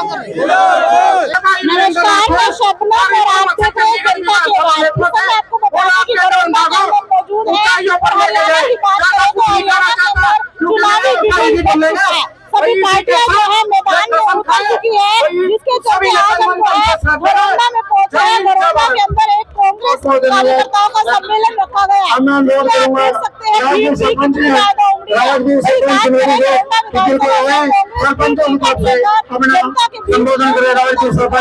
नमस्कार, मैं शबनम और आप देख रहे हैं जनता की आवाज। मैं आपको बता दें कि कोरोना में हम मौजूद हैं और हरियाणा की बात करें तो हरियाणा के अंदर चुनावी बिगुल बच चुका है। सभी पार्टियां जो है मैदान में उतर चुकी है, जिसके चलते आज हम जो है घरौंडा में पहुंचे हैं। घरौंडा के अंदर एक कांग्रेस कार्यकर्ताओं का सम्मेलन रखा गया है। आप देख सकते हैं भीड़ भी कितनी ज्यादा उमड़ी है। जनता के बीच जो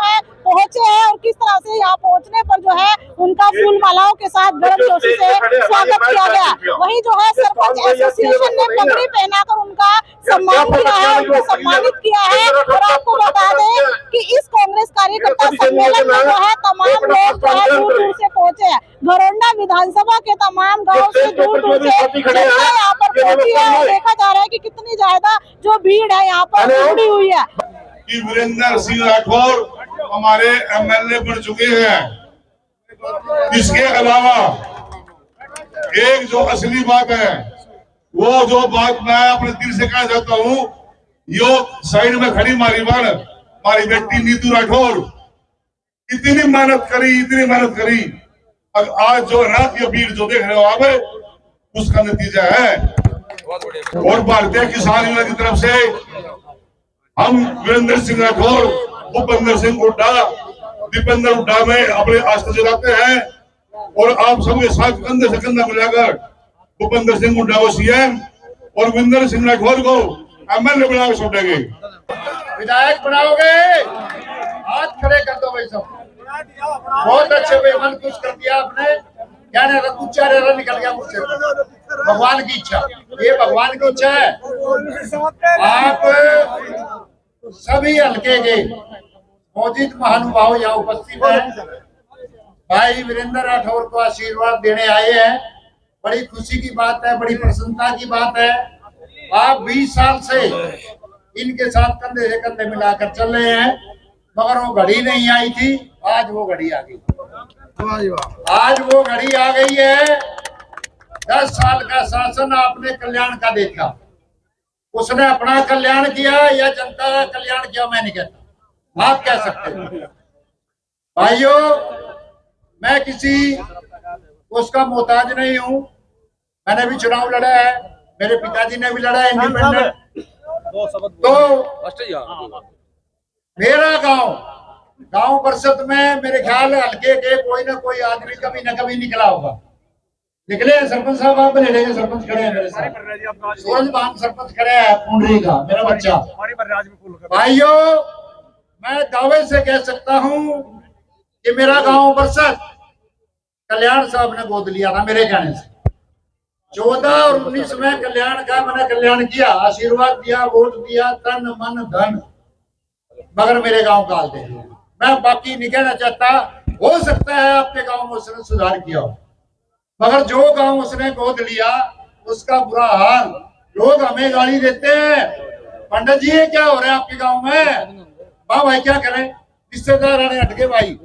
है पहुंचे हैं और किस तरह से यहाँ पहुंचने पर जो है उनका फूल मालाओं के साथ गर्म जोशी से स्वागत किया गया। वहीं जो है सरपंच एसोसिएशन ने पगड़ी पहनाकर उनका सम्मान किया है, उनको सम्मानित किया है। और आपको बता दें कि इस कांग्रेस कार्यकर्ता सम्मेलन में जो है तमाम लोग जो है दूर दूर से पहुंचे हैं। घरौंडा विधानसभा के तमाम गाँव से दूर दूर से जनता यहाँ पर पहुंची है और देखा जा रहा है कि कितनी ज्यादा जो भीड़ है यहाँ पर उमड़ी हुई है। वीरेंद्र सिंह राठौर हमारे एमएलए बन चुके हैं। इसके अलावा एक जो असली बात है, वो जो बात मैं अपने दिल से कहना चाहता हूँ, यो साइड में खड़ी हमारी बेटी नीतू राठौर इतनी मेहनत करी। आज जो रात की भीड़ जो देख रहे हो आप, उसका नतीजा है। और भारतीय किसान यूनियन की तरफ से हम वीरेंद्र सिंह राठौर, भूपेंद्र सिंह हुड्डा, दीपेंद्र हुड्डा में अपने आस्था जताते हैं और आप सबके साथ कंधे से कंधा मिलाकर भूपेंद्र सिंह हुड्डा को सीएम और वीरेंद्र सिंह राठौर को एमएलए बनाकर छोड़ेंगे। विधायक बनाओगे? हाथ खड़े कर दो भाई सब। बहुत अच्छे भाई, मन खुश कर दिया आपने। क्या उच्चारण निकल गया मुझसे। भगवान की इच्छा, ये भगवान की इच्छा है। आप सभी हल्के के मौजूद महानुभाव यहाँ उपस्थित हैं। भाई वीरेंद्र राठौर को आशीर्वाद देने आए हैं। बड़ी खुशी की बात है, बड़ी प्रसन्नता की बात है। आप 20 साल से इनके साथ कंधे से कंधे मिलाकर चल रहे हैं, मगर वो घड़ी नहीं आई थी। आज वो घड़ी आ गई। आज वो घड़ी आ गई है। 10 साल का शासन आपने कल्याण का देखा। उसने अपना कल्याण किया या जनता का कल्याण किया, मैं नहीं कहता, आप कह सकते हैं। भाइयों, मैं किसी उसका मोहताज नहीं हूं। मैंने भी चुनाव लड़ा है, मेरे पिताजी ने भी लड़ा है इंडिपेंडेंट। तो मेरा गांव परिषद में मेरे ख्याल हल्के के कोई ना कोई आदमी कभी न कभी निकला होगा। निकले हैं सरपंच साहब, आप लेने सरपंच खड़े हैं मेरे साथ। सूरज बाम सरपंच खड़े हैं, पुंडरी का मेरा बच्चा। भाइयों, मैं दावे से कह सकता हूं कि मेरा गांव परिषद कल्याण साहब ने गोद लिया था मेरे कहने से। 14 और 19 में कल्याण का मैंने कल्याण किया, आशीर्वाद दिया, वोट दिया, तन मन धन, मगर मेरे गांव काल दे। मैं बाकी नहीं कहना चाहता। हो सकता है आपके गांव में उसने सुधार किया हो, मगर जो गांव उसने गोद लिया उसका बुरा हाल। लोग हमें गाली देते हैं, पंडित जी ये क्या हो रहा है आपके गांव में? वाह भाई, क्या करें? रिश्तेदार आने हटके भाई,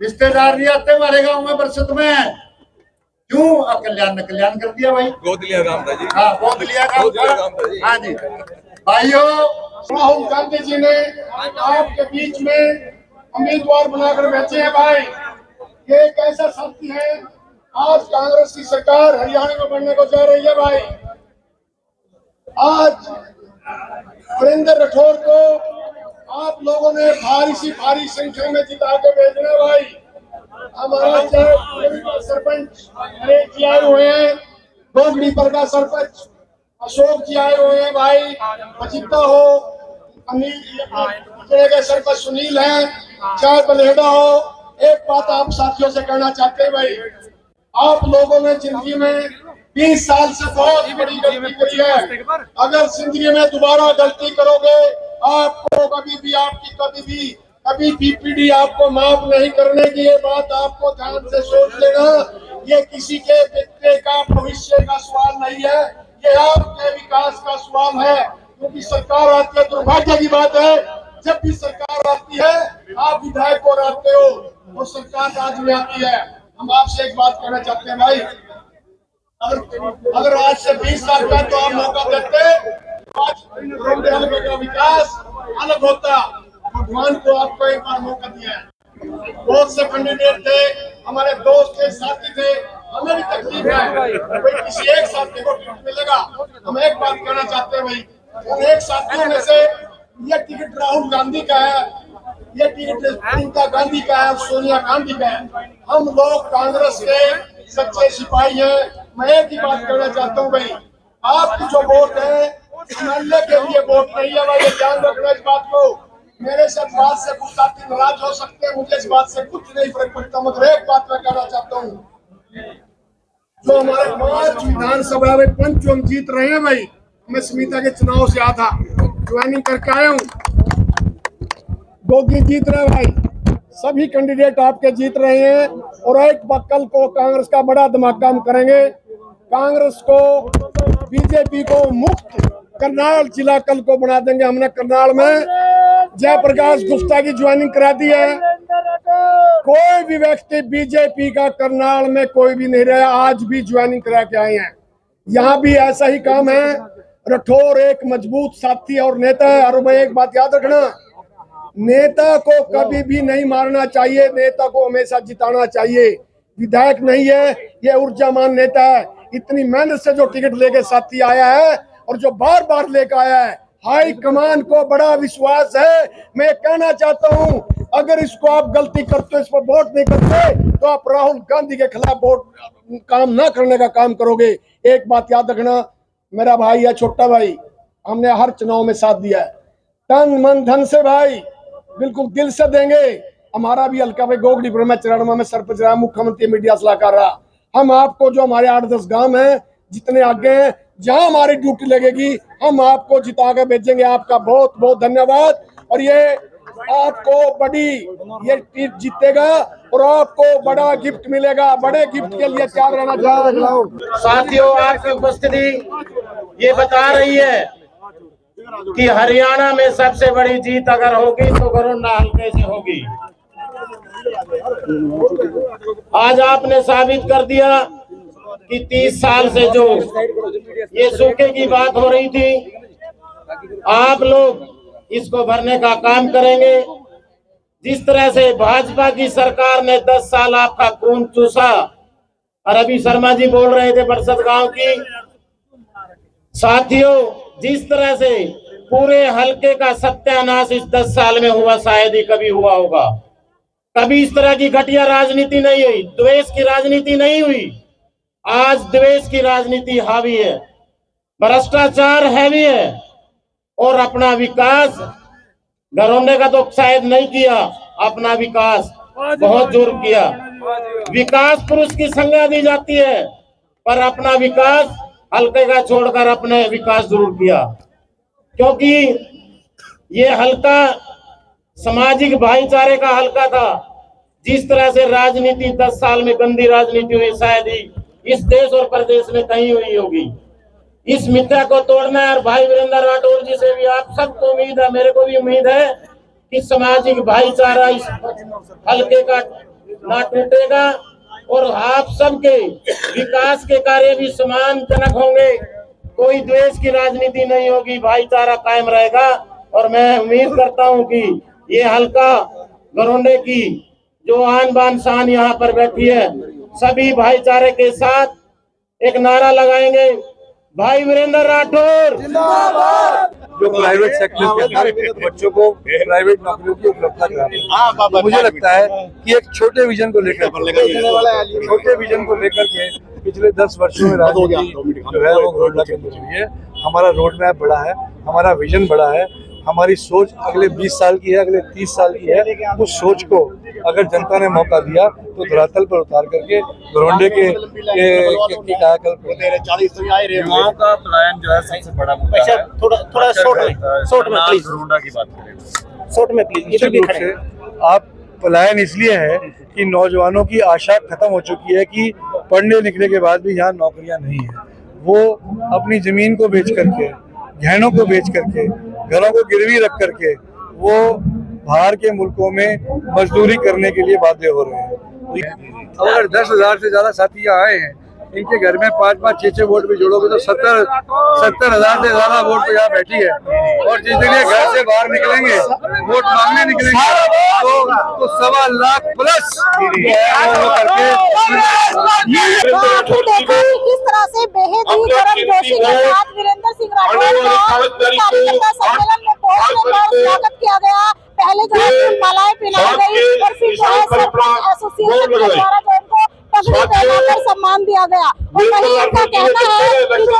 रिश्तेदार नहीं आते हमारे गांव में परिषद में। क्यों? कल्याण ने कल्याण कर दिया भाई, गोद लिया काम था जी। हाँ, गोद लिया काम था। हाँ जी भाइयों, राहुल गांधी जी ने आपके बीच में उम्मीदवार बनाकर भेजे हैं भाई। ये एक ऐसा साथी है, आज कांग्रेस की सरकार हरियाणा में बनने को जा रही है भाई। आज वीरेंद्र राठौर को आप लोगों ने भारी संख्या में जिता के भेजना है भाई। हमारा सरपंच नरेश जी आए हुए हैं, डोगरी पर का सरपंच अशोक जी आए हुए हैं भाई, अचिता हो, अनिल के सरपंच सुनील हैं, चाहे बलेडा हो। एक बात आप साथियों से कहना चाहते हैं भाई, आप लोगों ने जिंदगी में 20 साल से बहुत बड़ी गलती करी है। अगर जिंदगी में दोबारा गलती करोगे, आपको कभी पीपीडी आपको माफ नहीं करने की। ये बात आपको ध्यान से सोच लेना। ये किसी के व्यक्ति का भविष्य का सवाल नहीं है, ये आपके विकास का सवाल है। क्योंकि सरकार आती है, दुर्भाग्य की बात है, जब भी सरकार आती है आप विधायक को रहते हो और सरकार आज में आती है। हम आपसे एक बात कहना चाहते हैं भाई, अगर आज से 20 साल का तो आप मौका देते, आज का विकास अलग होता। भगवान को आपको एक बार मौका दिया है। बहुत से कैंडिडेट थे, हमारे दोस्त थे, साथी थे, हमें भी तकलीफ है कोई किसी एक साथी को टिकट मिलेगा। हम एक बात कहना चाहते हैं भाई, उन एक साथियों में से ये टिकट राहुल गांधी का है, ये टिकट प्रियंका गांधी का है, सोनिया गांधी का है। हम लोग कांग्रेस के सच्चे सिपाही हैं। मैं एक ही बात कहना चाहता हूँ भाई, आपकी जो वोट है एमएलए के लिए वोट नहीं है भाई, ध्यान रखना इस बात को। मेरे से बात से कुछ साथी नाराज हो सकते हैं, मुझे इस बात से कुछ नहीं फर्क पड़ता, मगर एक बात मैं कहना चाहता हूँ, जो हमारे 5 विधानसभा में पंच हम जीत रहे हैं भाई। मैं स्मिता के चुनाव से आया था, ज्वाइनिंग करके आया हूँ। गोगी जीत रहे भाई, सभी कैंडिडेट आपके जीत रहे हैं। और एक बार कल को कांग्रेस का बड़ा धमाका हम करेंगे। कांग्रेस को, बीजेपी को मुक्त करनाल जिला कल को बना देंगे। हमने करनाल में जयप्रकाश गुप्ता की ज्वाइनिंग करा दी है। कोई भी व्यक्ति बीजेपी का करनाल में कोई भी नहीं रहा, आज भी ज्वाइनिंग करा के आए हैं। यहाँ भी ऐसा ही काम है। राठौर एक मजबूत साथी और नेता है। और मैं एक बात याद रखना, नेता को कभी भी नहीं मारना चाहिए, नेता को हमेशा जिताना चाहिए। विधायक नहीं है, ये ऊर्जामान नेता है। इतनी मेहनत से जो टिकट लेके साथी आया है और जो बार बार लेकर आया है, हाई कमान को बड़ा विश्वास है। मैं कहना चाहता हूं, अगर इसको आप गलती करते हो, इस पर वोट नहीं करते, तो आप राहुल गांधी के खिलाफ वोट काम ना करने का काम करोगे। एक बात याद रखना, मेरा भाई है, छोटा भाई, हमने हर चुनाव में साथ दिया है, तन मन धन से भाई, बिल्कुल दिल से देंगे। हमारा भी हल्का भाई गोगड़ी में चरणमा में सरपंच रहा, मुख्यमंत्री मीडिया सलाहकार रहा। हम आपको जो हमारे 8-10 गांव हैं, जितने आगे हैं, जहां हमारी ड्यूटी लगेगी, हम आपको जिता के भेजेंगे। आपका बहुत बहुत धन्यवाद। और ये आपको बड़ी ये टीम जीतेगा और आपको बड़ा गिफ्ट मिलेगा। बड़े गिफ्ट के लिए तैयार रहना चाहिए। साथियों, आपकी उपस्थिति ये बता रही है कि हरियाणा में सबसे बड़ी जीत अगर होगी तो गरोंडा हल्के से होगी। आज आपने साबित कर दिया कि 30 साल से जो ये सूखे की बात हो रही थी, आप लोग इसको भरने का काम करेंगे। जिस तरह से भाजपा की सरकार ने 10 साल आपका खून चूसा, और अभी शर्मा जी बोल रहे थे बरसत गांव की, साथियों जिस तरह से पूरे हलके का सत्यानाश इस 10 साल में हुआ, शायद ही कभी हुआ होगा। कभी इस तरह की घटिया राजनीति नहीं हुई, द्वेष की राजनीति नहीं हुई। आज द्वेष की राजनीति हावी है, भ्रष्टाचार हैवी है, और अपना विकास घरौंडे का तो शायद नहीं किया, अपना विकास बहुत जोर किया। विकास पुरुष की संज्ञा दी जाती है, पर अपना विकास हल्के का छोड़कर अपने विकास जरूर किया, क्योंकि ये हल्का सामाजिक भाईचारे का हल्का था। जिस तरह से राजनीति 10 साल में गंदी राजनीति हुई, शायद ही इस देश और प्रदेश में कहीं हुई होगी। इस मिथ्या को तोड़ना है। और भाई वीरेंद्र राठौर जी से भी आप सबको उम्मीद है, मेरे को भी उम्मीद है कि सामाजिक भाईचारा इस हल्के का ना टूटेगा और आप सबके विकास के कार्य भी सम्मानजनक होंगे। कोई द्वेष की राजनीति नहीं होगी, भाईचारा कायम रहेगा। और मैं उम्मीद करता हूं कि ये हल्का घरौंडे की जो आन बान शान यहाँ पर बैठी है, सभी भाईचारे के साथ एक नारा लगाएंगे, भाई वीरेंद्र राठौर जिंदाबाद। जो प्राइवेट सेक्टर के बच्चों को प्राइवेट नौकरियों की उपलब्धता कराते हैं, मुझे लगता है कि एक छोटे विजन को लेकर के पिछले 10 वर्षों में राजनीति जो है वो घोड़ा के अंदर हुई है। हमारा रोड मैप बड़ा है, हमारा विजन बड़ा है, हमारी सोच अगले 20 साल की है, अगले 30 साल की है। उस सोच को अगर जनता ने मौका दिया तो धरातल पर उतार करके घरौंडे के कायाकल्प युवाओं का पलायन जो है सबसे बड़ा मुद्दा है। थोड़ा शॉर्ट में प्लीज, घरौंडा की बात करें शॉर्ट में प्लीज। निश्चित रूप से आप पलायन इसलिए है कि नौजवानों की आशा खत्म हो चुकी है कि पढ़ने लिखने के बाद भी यहाँ नौकरियाँ नहीं है। वो अपनी जमीन को बेच करके, गहनों को बेच करके, घरों को गिरवी रख करके वो बाहर के मुल्कों में मजदूरी करने के लिए बाध्य हो रहे हैं। अगर 10,000 से ज्यादा साथी आए हैं इनके घर में 5-5, 6-6 वोट भी जोड़ोगे तो 70,000 से ज्यादा वोट पे यहाँ बैठी है। और जिस दिन ये घर से बाहर निकलेंगे, वोट मांगने निकलेंगे, तो 1.25 लाख प्लस करके किस तरह से बेहद ही गर्मजोशी के साथ वीरेंद्र सिंह राठौर का कार्यकर्ता सम्मेलन में पहुंचने पर स्वागत किया गया। पहले जो है फूल मालाएं पिलाई गई और फिर जो है सरपंच एसोसिएशन के द्वारा जो उनको पगड़ी पहनाकर सम्मान दिया गया। और वहीं उनका कहना है कि जो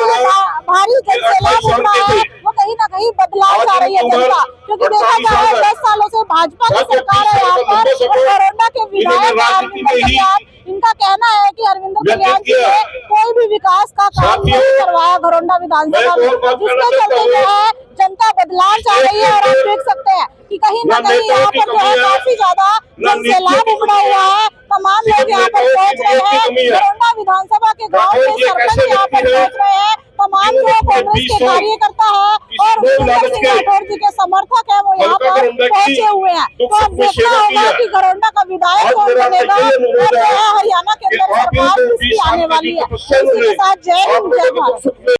भारी जन सैलाब उठ रहा है वो कहीं ना कहीं बदलाव ला रही है जनता, क्योंकि देखा जाए 10 सालों से भाजपा की सरकार है यहाँ पर। कोरोना के विधायक अरविंदर कल्याण, इनका कहना है कि अरविंदर कल्याण जी ने कोई भी विकास का काम नहीं करवाया घरोंडा विधानसभा में, जिसके चलते जो है जनता बदलाव चाह रही है। और आप देख सकते हैं कि कहीं ना कहीं यहाँ पर जो है काफी ज्यादा जन सैलाब उमड़ा हुआ है। तमाम लोग यहाँ पर पहुंच रहे हैं, घरोंडा विधानसभा के गाँव के सरपंच यहाँ पर पहुंच रहे हैं, तमाम जो कांग्रेस के कार्यकर्ता है और वीरेंद्र सिंह राठौर जी के समर्थक है वो यहाँ पर पहुंचे हुए हैं। तो अब देखना होगा कि घरोंडा का विधायक कौन बनेगा और जो है हरियाणा के अंदर सरकार किसकी आने वाली है। इसी के साथ जय हिंद, जय भारत।